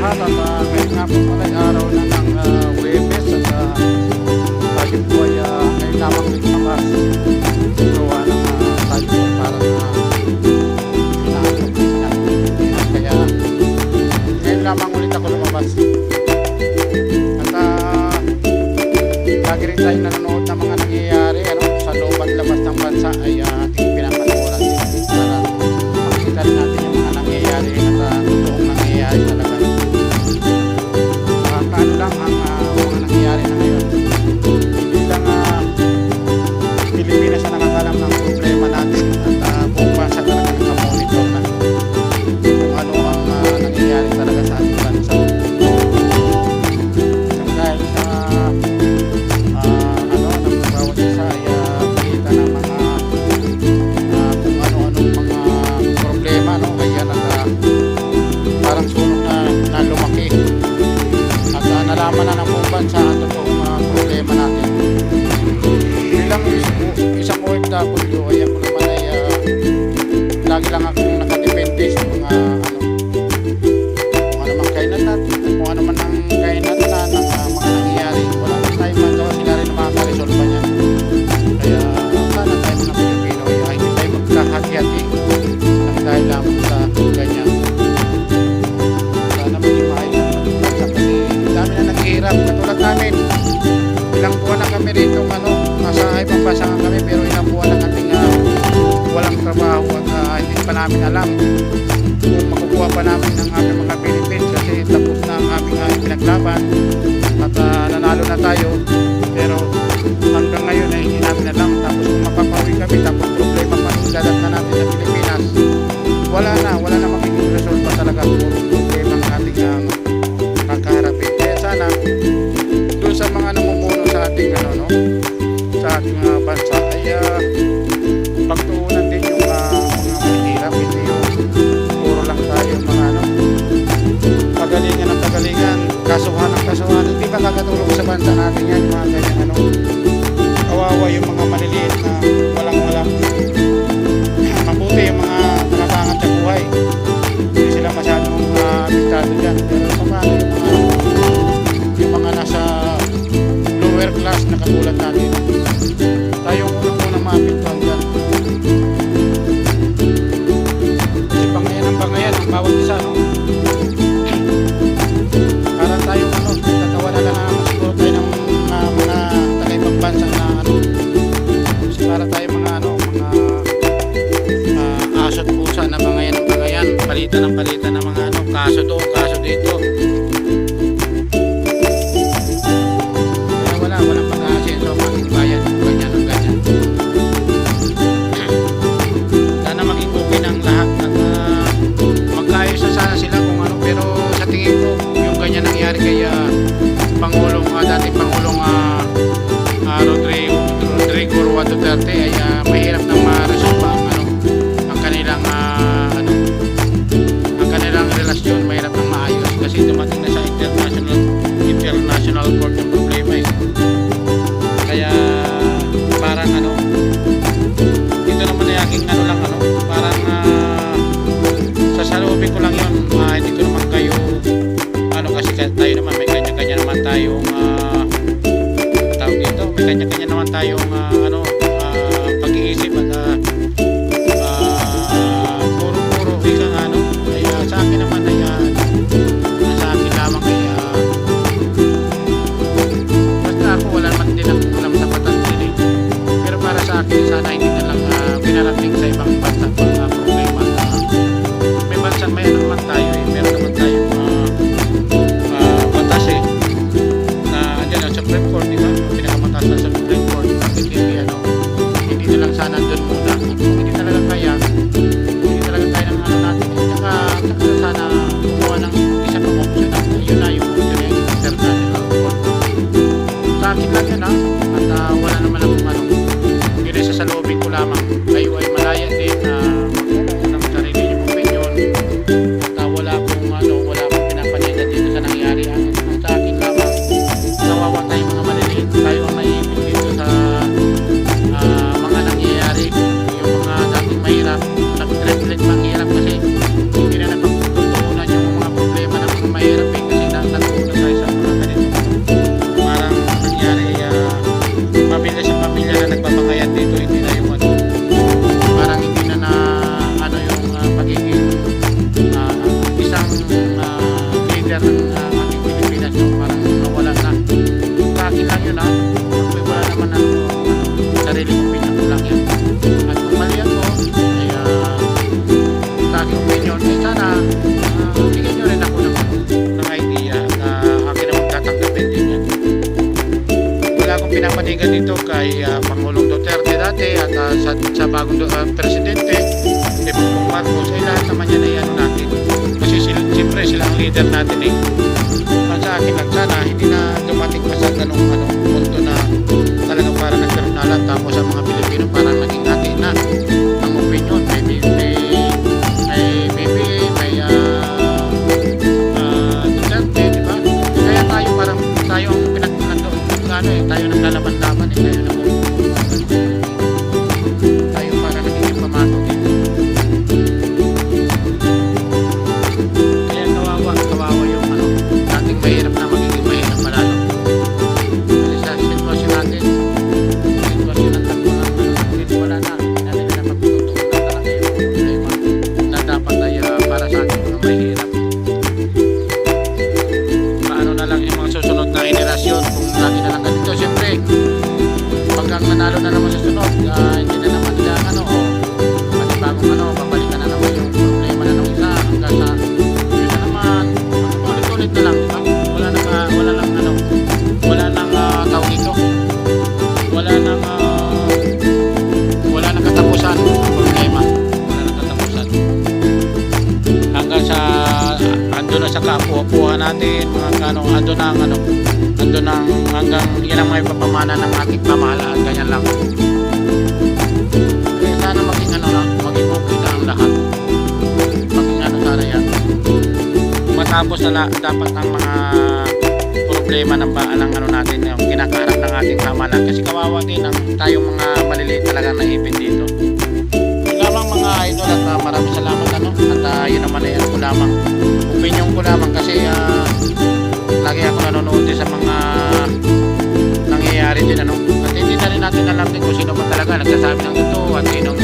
lahat at ngayon nga po pala ay araw na ng Huwebes at tayo po ay ngayon lamang nagmakas gawa ng tayo po parang pinakasok niya. Kaya ngayon lamang ulit ako lumabas at lagi rin tayo nanonood ng mga nangyayari sa loob at labas ng bansa ay ating pinapanood para makita rin natin yung mga nangyayari at totoong nangyayari talaga. Nakakaano lang ang mga nangyayari na ngayon. Hindi lang Pilipinas na nakakalam ng problema natin at buong bansa talaga nakamonitor na kung ano ang nangyayari talaga sa ating bansa. Dahil sa ng bawat isa ay balita ng mga kung ano-anong mga problema kaya parang sunog na lumaki at nalaman na ng buong bansa ang totoong problema natin. Bilang isang OFW ay ako naman ay lagi lang akong nakadepende sa mga kung ano man kainan natin kung ano man ang kainan na ng mga nangyayari. Wala na tayo man daw sila rin makakaresolve niya. Kaya sana tayo mga Pilipino ay hindi tayo magkahati-hati dahil lamang sa ganyan. Sana maging maayos ang ating bansa kasi dami na naghihirap katulad namin. Ilang buwan na kami rito nasa ibang bansa kami pero ilang buwan na kami walang trabaho at hindi pa namin alam kung makukuha pa namin ng aming mga benefits kasi tapos na ang aming pinaglaban at nanalo na tayo pero hanggang ngayon ay hindi namin alam. Tapos kung mapapawi kami tapos problema pa rin dadat na natin sa Pilipinas, wala na magiging resolve pa talaga puro problema ang ating kakaharapin. Kaya sana doon sa mga namumuno sa ating sa ating bansa ay pagtuunan din yung mga mahirap, hindi yung puro lang tayo mga pagalingan ng pagalingan, kasuhan ng kasuhan. Hindi ba kakatulong sa bansa natin yan yung mga ganyan kawawa yung mga maliliit na walang mabuti yung mga nakatangat sa buhay, hindi sila masyadong apektado dyan. Pero paano yung mga nasa lower class na katulad natin, tayo unang maapektuhan dyan. Kasi bangayan ang bawat isa parang tayo tatawa na lang siguro tayo ng mga taga-ibang bansa na kasi para tayo mga aso at pusa na bangayan palitan ng mga kaso doon, kaso dito. Kaya walang pag-aasenso ang ating bayan ganyan. Sana maging okay ng lahat at magkaayos na sana sila kung pero sa tingin ko yung ganyan nangyari kay dating Pangulong Rodrigo Roa Duterte ay mahirap nang ma-resolve ang kanilang relasyon, mahirap nang maayos kasi dumating na sa international court ng problema kaya parang ito naman ay aking parang sasalubin ko lang yun. Hindi ko naman kayo kasi tayo naman may kanya-kanya naman tayong tawag dito, may kanya-kanya naman tayong pag-iisip at puro isang ay sa akin naman ay sa akin lamang kaya basta ako wala naman din akong alam sa batas din pero para sa akin sana hindi na lang pinarating sa ibang bansa mga problema may bansa may naman tayo meron naman tayong batas na andyan ang Supreme Court, di ba? Pinakamataas na sa Supreme Court. Bakit hindi na lang sana doon muna at kung hindi talaga kaya ng natin saka sana kumuha ng isa pang option at yun na yung option yung international court. Sa akin lang yun at wala naman akong yun ay sasalubin ko lamang kayo ay malaya din na magkakaroon ng sarili niyong opinion at wala akong pinapanitan dito sa nangyari. Ang sa akin lamang nawawa tayo mga maliliit, tayo ang naiipin dito sa mga nangyayari, yung mga dating mahirap nag-reflect pang hirap kasi hindi na napagtutuunan yung mga problema ng mga mahirap sa bagong presidente, ni Bongbong Marcos, ay lahat naman yan ay ano natin. Kasi siyempre sila ang leader natin eh. At sa akin lang sana, hindi na dumating pa sa ganong punto na talagang para nagkaroon na lang. Tapos sa mga Pilipino parang naging hati na ang opinion. May Duterte, di ba? Kaya tayo parang tayo ang tayo naglalaban-laban tayo para naging pamato din. Kaya kawawa yung dating mahirap na magiging mahirap palalo. Kasi sa sitwasyon natin, sitwasyon ng takbo ng wala na, hindi natin na pagtutunan talaga yung problema na dapat ay para sa ating mga mahirap. Paano na lang yung mga susunod na henerasyon kung lagi na lang ganito. Siyempre pagka nanalo na naman sa sunod, hindi na naman nila panibagong babalikan na naman yung problema na nung isa hanggang sa yun na naman ulit-ulit na lang, diba? Wala nang tawag dito, wala nang katapusan ang problema, wala nang katapusan hanggang sa ando na sa kapuha natin mga ando na hanggang yan ang may papamana ng ating pamahalaan, ganyan lang. Kaya sana maging maging okay na ang lahat, maging sana yan, matapos na dapat ang mga problema ng baalang natin yung kinakaharap ng ating pamahalaan, kasi kawawa din ang tayong mga maliliit talaga na ipin dito. Yun lamang mga idol, at maraming salamat at yun naman ay opinion ko lamang kasi lagi ako nanonood din sa mga nangyayari din at hindi na rin natin alam din kung sino ba talaga nagsasabi ng totoo at sinong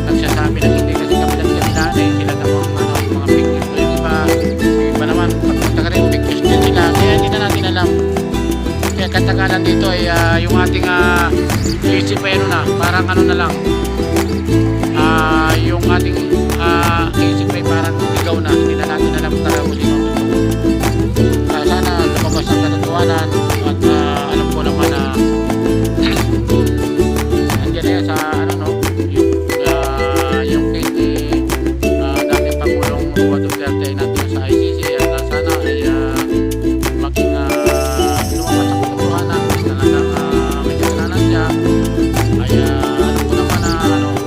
nagsasabi ng hindi, kasi kabilang sila namang mga fake news. Yung iba naman pagpunta ka rin fake news din sila, kaya hindi na natin alam. Kaya katagalan dito ay yung ating isip ay parang na lang, yung ating isip ay parang ligaw na, hindi na natin alam talaga kung sino ang totoo. Sana lumabas ang katotohanan at alam ko naman na andyan na yan sa yung case ni dating Pangulong Duterte ay nandun sa ICC, at sana ay maging lumabas ang katotohanan, talagang may kasalanan siya. Ay alam ko naman na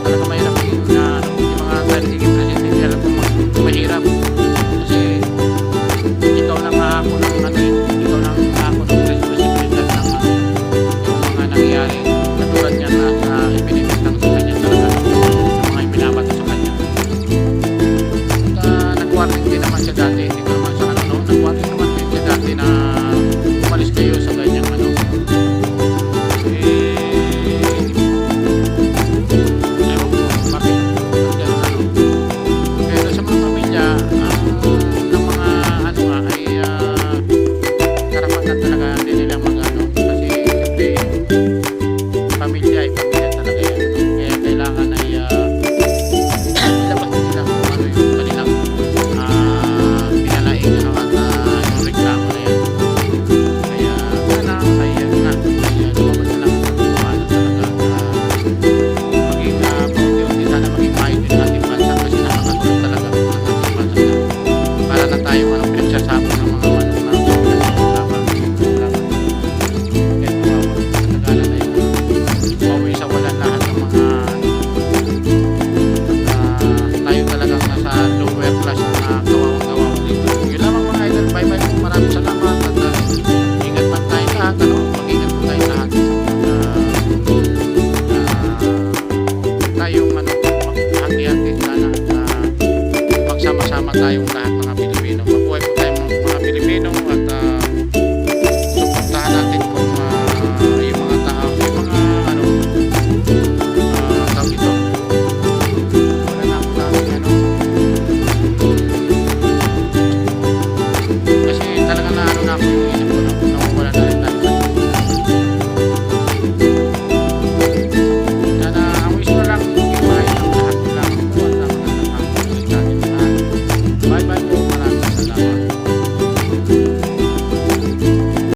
talaga mahirap yung mga nagiging presidente, alam ko mahirap kasi ikaw lang ako ng responsibilidad ng yung mga nangyayari katulad niya na sa ipinibintang sa kanya talaga sa mga ibinabato sa kanya. At nag-warning din naman siya dati, hindi ko naman sa nag-warning naman din siya dati na umalis kayo sa ganyang ewan ko bakit gano'n pero sa mga pamilya ng mga ay karapatan talaga din nilang kasi siyempre pamilya talaga yan, kaya kailangan ay ilabas din sila kung yung kanilang pinalaing at yung reklamo na yan. Kaya sana ay lumabas na lang ang katotohanan talaga maging paunti-unti sana maging maayos din ang ating bansa, kasi nakakatulong talaga ang ating bansa para na tayo pinagsasabot ng mga tayo talagang nasa lower class na kawawang dito. Yun lamang mga idol, bye bye po, maraming salamat at ingat man tayo lahat, mag-ingat po tayo lahat tayong hati-hati sana at magsama-sama tayong lahat